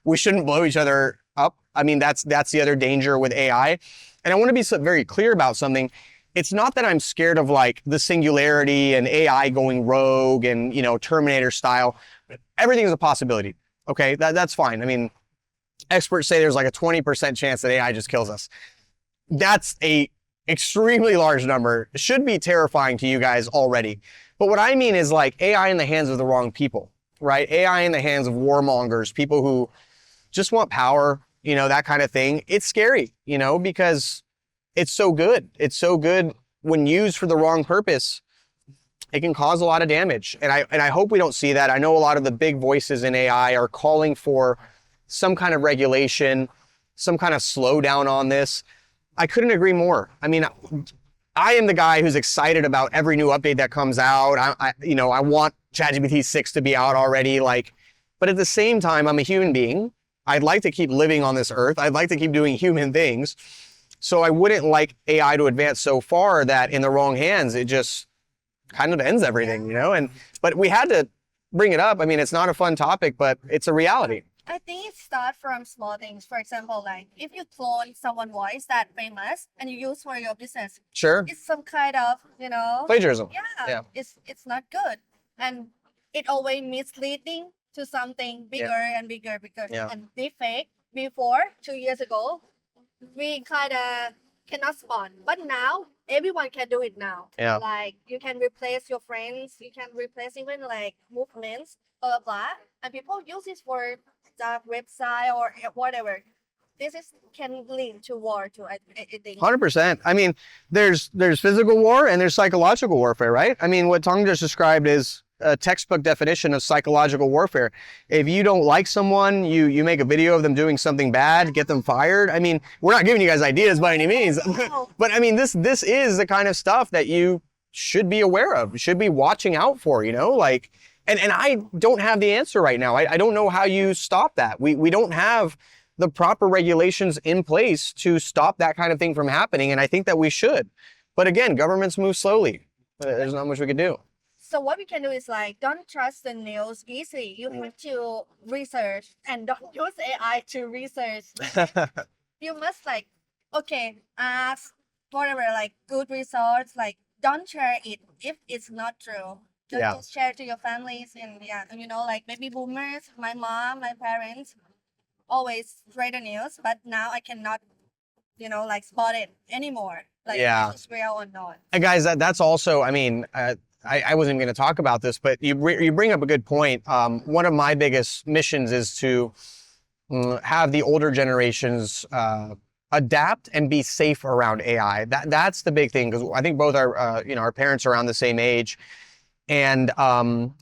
We shouldn't blow each other up. I mean, that's the other danger with AI. And I want to be very clear about something. It's not that I'm scared of like the singularity and AI going rogue and, you know, Terminator style. Everything is a possibility. Okay, that's fine. I mean, experts say there's like a 20% chance that AI just kills us. That's a extremely large number. It should be terrifying to you guys already. But what I mean is like AI in the hands of the wrong people, right? AI in the hands of warmongers, people who just want power, you know, that kind of thing. It's scary, you know, because it's so good. It's so good when used for the wrong purpose. It can cause a lot of damage. And I hope we don't see that. I know a lot of the big voices in AI are calling for some kind of regulation, some kind of slowdown on this. I couldn't agree more. I mean, I am the guy who's excited about every new update that comes out. I want ChatGPT 6 to be out already. But at the same time, I'm a human being. I'd like to keep living on this earth. I'd like to keep doing human things. So I wouldn't like AI to advance so far that in the wrong hands, it just kind of ends everything, you know? But we had to bring it up. I mean, it's not a fun topic, but it's a reality. I think it starts from small things. For example, like if you clone someone's voice that famous and you use for your business, Sure. it's some kind of, you know, Plagiarism. Yeah. It's not good. And it always misleading to something bigger and bigger. Yeah. And Deepfake, before 2 years ago, we kind of cannot spot. But now, everyone can do it now. Yeah. Like, you can replace your friends, you can replace even like movements, blah, blah, blah. And people use this for the website or whatever. This can lead to war too, I think. 100%. I mean, there's physical war and there's psychological warfare, right? I mean, what Tong just described is a textbook definition of psychological warfare. If you don't like someone, you make a video of them doing something bad, get them fired. I mean, we're not giving you guys ideas by any means, but I mean, this is the kind of stuff that you should be aware of, should be watching out for, you know, like, and I don't have the answer right now. I don't know how you stop that. We don't have the proper regulations in place to stop that kind of thing from happening. And I think that we should. But again, governments move slowly. There's not much we can do. So what we can do is like, don't trust the news easily. You have to research and don't use AI to research. You must like, okay, ask whatever, like good resource, like don't share it if it's not true. Just share it to your families and you know, like maybe boomers, my mom, my parents, always read the news, but now I cannot, you know, like spot it anymore. Like it's real or not. And guys, that's also, I mean, I wasn't going to talk about this, but you bring up a good point. One of my biggest missions is to have the older generations adapt and be safe around AI. That's the big thing, because I think both our parents are around the same age, and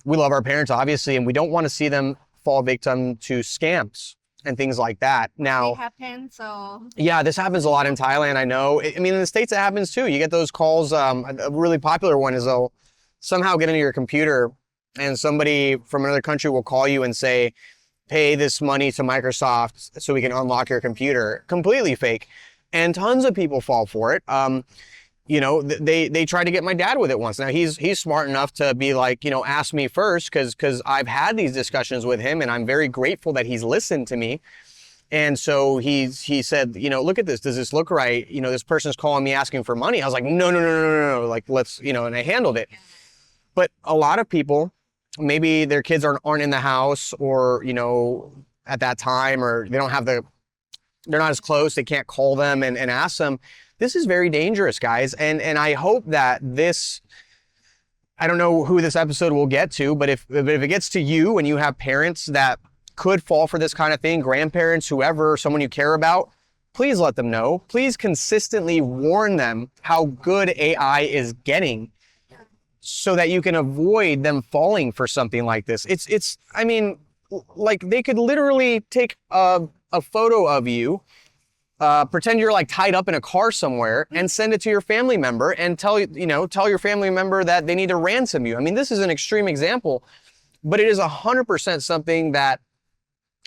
we love our parents obviously, and we don't want to see them fall victim to scams and things like that. Now, it happens, so yeah, this happens a lot in Thailand. I know. I mean, in the States it happens too. You get those calls. A really popular one is they'll somehow get into your computer and somebody from another country will call you and say, pay this money to Microsoft so we can unlock your computer. Completely fake. And tons of people fall for it. You know, they tried to get my dad with it once. Now he's smart enough to be like, you know, ask me first, because I've had these discussions with him, and I'm very grateful that he's listened to me. And so he said, you know, look at this. Does this look right? You know, this person's calling me asking for money. I was like, no. Like, let's, you know, and I handled it. But a lot of people, maybe their kids aren't in the house, or, you know, at that time, or they don't have they're not as close. They can't call them and ask them. This is very dangerous, guys. And I hope that this, I don't know who this episode will get to, but if it gets to you and you have parents that could fall for this kind of thing, grandparents, whoever, someone you care about, please let them know. Please consistently warn them how good AI is getting, so that you can avoid them falling for something like this. It's I mean, like, they could literally take a photo of you, pretend you're like tied up in a car somewhere, and send it to your family member and tell your family member that they need to ransom you. I mean, this is an extreme example, but it is 100% something that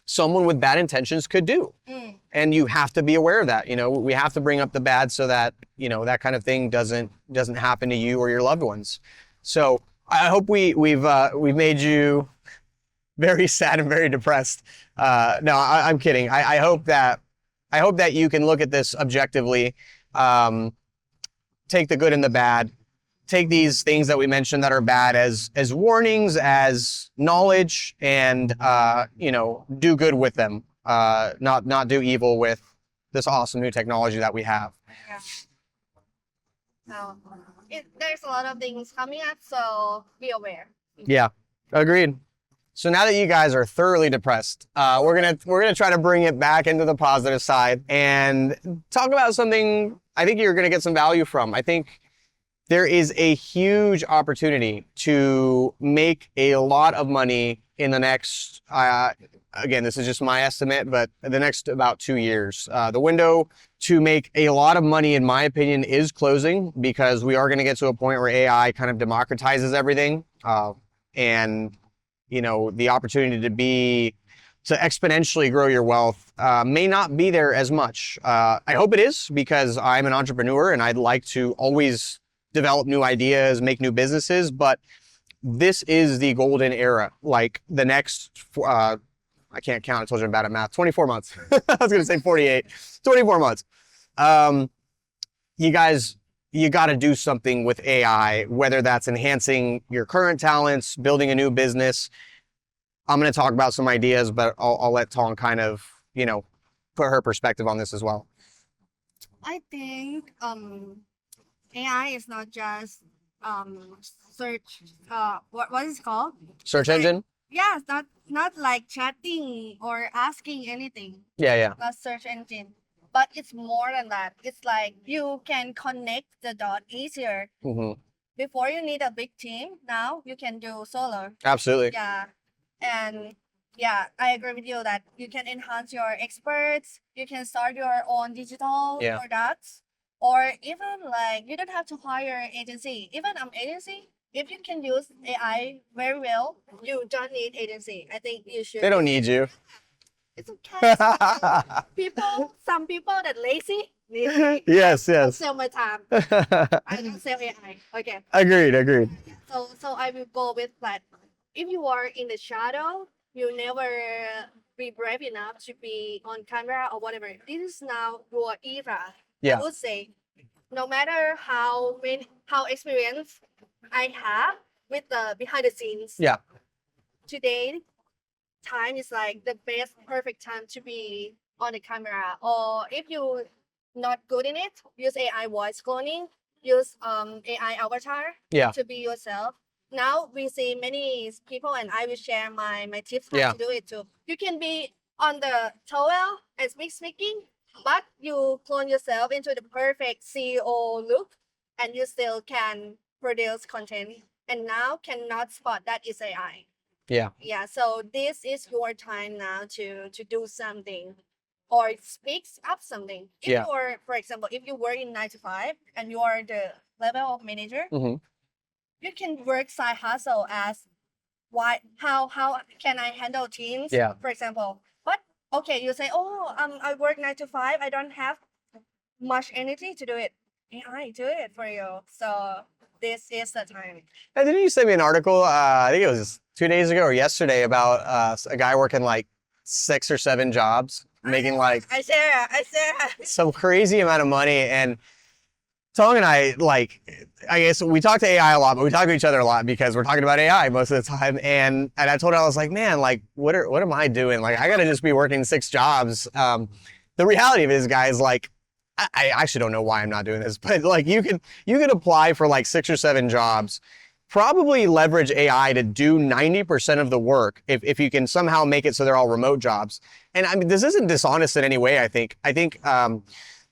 someone with bad intentions could do. And you have to be aware of that. You know, we have to bring up the bad so that, you know, that kind of thing doesn't happen to you or your loved ones. So I hope we've made you very sad and very depressed. No, I'm kidding. I hope that you can look at this objectively, take the good and the bad, take these things that we mentioned that are bad as warnings, as knowledge, and you know, do good with them. Not do evil with this awesome new technology that we have. Yeah. So there's a lot of things coming up, so be aware. Yeah, agreed. So now that you guys are thoroughly depressed, we're gonna try to bring it back into the positive side and talk about something I think you're gonna get some value from. I think there is a huge opportunity to make a lot of money in the next, again, this is just my estimate, but the next about 2 years. The window to make a lot of money, in my opinion, is closing, because we are going to get to a point where AI kind of democratizes everything. And, you know, the opportunity to exponentially grow your wealth may not be there as much. I hope it is, because I'm an entrepreneur and I'd like to always develop new ideas, make new businesses, but this is the golden era. Like, the next, I can't count, I told you I'm bad at math, 24 months. I was gonna say 48, 24 months. You guys, you gotta do something with AI, whether that's enhancing your current talents, building a new business. I'm gonna talk about some ideas, but I'll let Tong kind of, you know, put her perspective on this as well. I think AI is not just search, what is it called? Search engine? Yeah, it's not like chatting or asking anything. Yeah. Not search engine, but it's more than that. It's like you can connect the dot easier. Mm-hmm. Before, you need a big team. Now you can do solo. Absolutely. Yeah, and yeah, I agree with you that you can enhance your experts. You can start your own digital products, or even like you don't have to hire an agency. Even agency, if you can use AI very well, you don't need agency. I think you should. They don't need you. It's okay. Some people that lazy. Yes. Sell my time. I don't sell AI. Okay. Agreed. So I will go with that. If you are in the shadow, you never be brave enough to be on camera or whatever. This is now your era. Yeah. I would say, no matter how experienced I have with the behind the scenes. Yeah. Today, time is like the best perfect time to be on the camera. Or if you not good in it, use AI voice cloning, use AI avatar to be yourself. Now we see many people, and I will share my tips how to do it too. You can be on the towel and speaking, but you clone yourself into the perfect CEO look, and you still can produce content. And now cannot spot that is AI. Yeah. So this is your time now to do something, or speaks up something. If you are, for example, if you work in 9 to 5 and you are the level of manager, you can work side hustle as why how can I handle teams? Yeah. For example, but okay, you say, oh, I work 9 to 5. I don't have much energy to do it. AI do it for you. So this is the time. Hey, didn't you send me an article? I think it was 2 days ago or yesterday about a guy working like 6 or 7 jobs, making like I share. some crazy amount of money. And Tong and I, like, I guess we talk to AI a lot, but we talk to each other a lot because we're talking about AI most of the time. And I told her, I was like, man, like, what am I doing? Like, I got to just be working 6 jobs. The reality of it is, guys, like, I actually don't know why I'm not doing this, but like, you can apply for like 6 or 7 jobs, probably leverage AI to do 90% of the work if you can somehow make it so they're all remote jobs. And I mean, this isn't dishonest in any way, I think.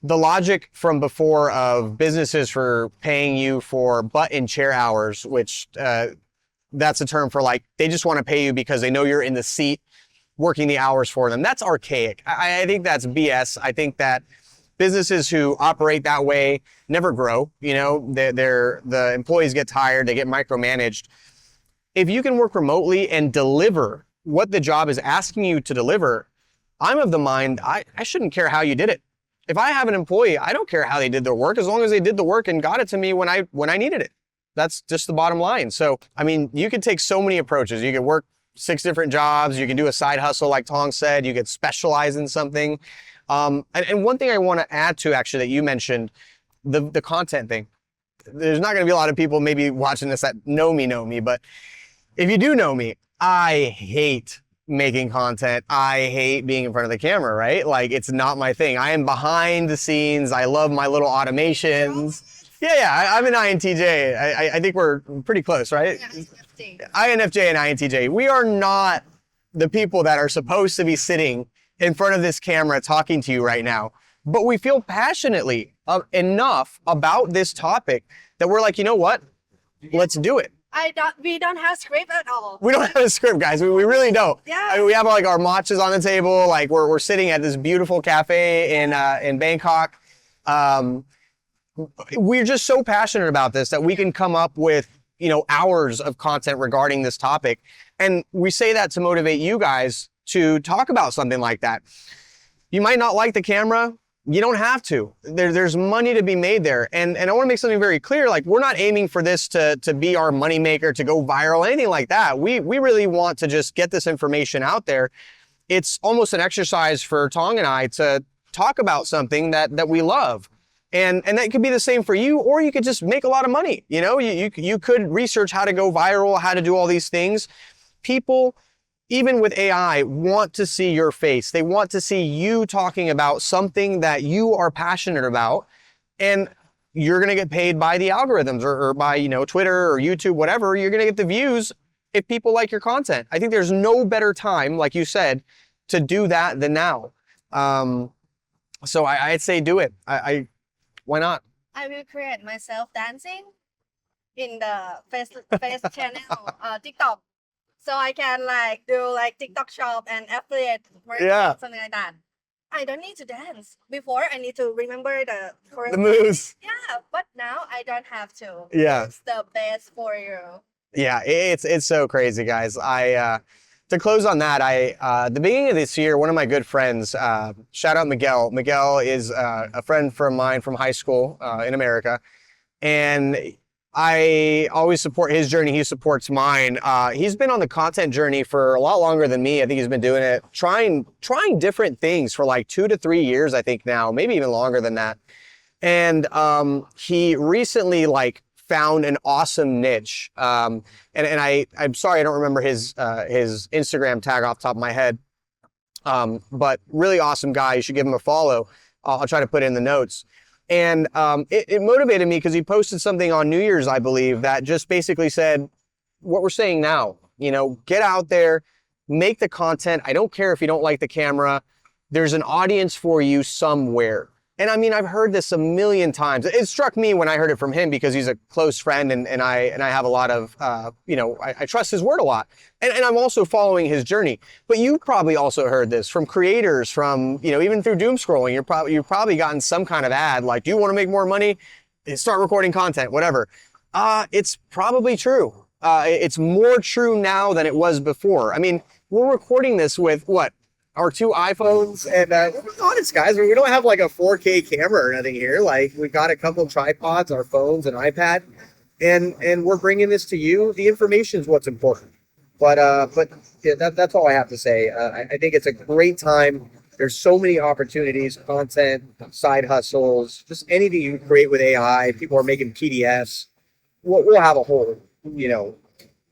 The logic from before of businesses for paying you for butt and chair hours, which that's a term for like, they just want to pay you because they know you're in the seat working the hours for them. That's archaic. I think that's BS. I think that businesses who operate that way never grow. You know, the employees get tired, they get micromanaged. If you can work remotely and deliver what the job is asking you to deliver, I'm of the mind, I shouldn't care how you did it. If I have an employee, I don't care how they did their work, as long as they did the work and got it to me when I needed it. That's just the bottom line. So, I mean, you could take so many approaches. You could work 6 different jobs. You can do a side hustle, like Tong said. You could specialize in something. And one thing I want to add to, actually, that you mentioned, the content thing. There's not going to be a lot of people maybe watching this that know me, but if you do know me, I hate making content. I hate being in front of the camera, right? Like, it's not my thing. I am behind the scenes. I love my little automations. Yeah, I'm an INTJ. I think we're pretty close, right? INFJ and INTJ. We are not the people that are supposed to be sitting in front of this camera talking to you right now, but we feel passionately enough about this topic that we're like, you know what? Let's do it. We don't have script at all. We don't have a script, guys. We really don't. Yeah. I mean, we have like our matchas on the table. Like we're sitting at this beautiful cafe in Bangkok. We're just so passionate about this that we can come up with, you know, hours of content regarding this topic. And we say that to motivate you guys to talk about something like that. You might not like the camera. You don't have to. There's money to be made there. And I want to make something very clear. Like, we're not aiming for this to be our moneymaker, to go viral, anything like that. We really want to just get this information out there. It's almost an exercise for Tong and I to talk about something that we love. And that could be the same for you, or you could just make a lot of money. You know, you could research how to go viral, how to do all these things. People, even with AI, want to see your face. They want to see you talking about something that you are passionate about, and you're going to get paid by the algorithms or by, you know, Twitter or YouTube, whatever. You're going to get the views if people like your content. I think there's no better time, like you said, to do that than now. So I'd say do it. Why not? I will create myself dancing in the face channel, TikTok. So I can like do like TikTok shop and affiliate, something like that. I don't need to dance. Before, I need to remember the moves. Yeah, but now I don't have to. Yeah. It's the best for you. Yeah, it's so crazy, guys. To close on that, the beginning of this year, one of my good friends, shout out Miguel. Miguel is a friend from mine from high school in America, and I always support his journey. He supports mine. He's been on the content journey for a lot longer than me. I think he's been doing it, trying different things for like 2 to 3 years, I think now, maybe even longer than that. And he recently like found an awesome niche. And I'm sorry, I don't remember his Instagram tag off the top of my head. But really awesome guy. You should give him a follow. I'll try to put it in the notes. And it motivated me because he posted something on New Year's, I believe, that just basically said what we're saying now. You know, get out there, make the content. I don't care if you don't like the camera. There's an audience for you somewhere. And I mean, I've heard this a million times. It struck me when I heard it from him because he's a close friend and I have a lot of, you know, I trust his word a lot. And I'm also following his journey. But you probably also heard this from creators, from, you know, even through doom scrolling, you've probably gotten some kind of ad like, do you want to make more money? Start recording content, whatever. It's probably true. it's more true now than it was before. I mean, we're recording this with what? Our two iPhones, and we're honest, guys. We don't have like a 4K camera or nothing here. Like, we've got a couple of tripods, our phones, an iPad, and we're bringing this to you. The information is what's important. But yeah, that's all I have to say. I think it's a great time. There's so many opportunities, content, side hustles, just anything you can create with AI. People are making PDFs. We'll have a whole,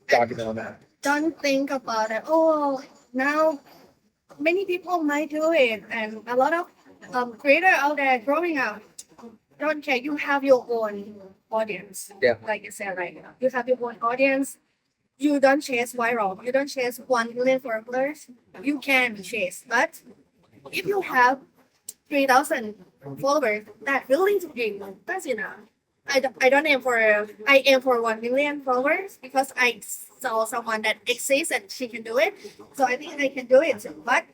document on that. Don't think about it. Oh, now many people might do it, and a lot of creators out there growing up. Don't care. You have your own audience. Yeah. Like you said, right? You have your own audience. You don't chase viral. You don't chase 1 million followers. You can chase, but if you have 3,000 followers that willing to give, that's enough. I don't aim for I aim for 1 million followers because I saw someone that exists and she can do it. So I think I can do it. But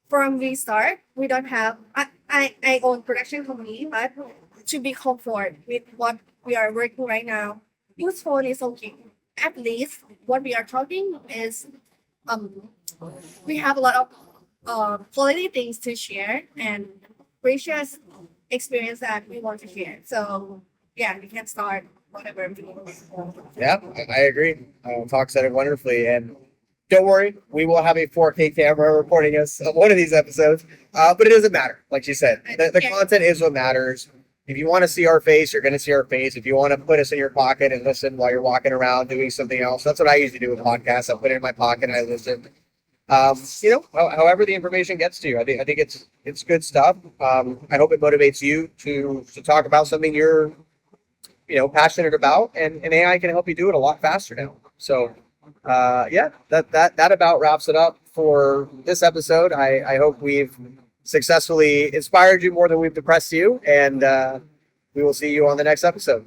from the start, we don't have I own production company, but to be comfort with what we are working right now, use phone is okay. At least what we are talking is we have a lot of quality things to share and precious experience that we want to share. So yeah, we can start whatever. Yeah, I agree. Talk said it wonderfully, and don't worry, we will have a 4K camera recording us on one of these episodes. But it doesn't matter, like you said. The content is what matters. If you want to see our face, you're going to see our face. If you want to put us in your pocket and listen while you're walking around doing something else, that's what I usually do with podcasts. I put it in my pocket and I listen. However the information gets to you, I think it's good stuff. I hope it motivates you to talk about something you're passionate about, and AI can help you do it a lot faster now. So that about wraps it up for this episode. I hope we've successfully inspired you more than we've depressed you, and we will see you on the next episode.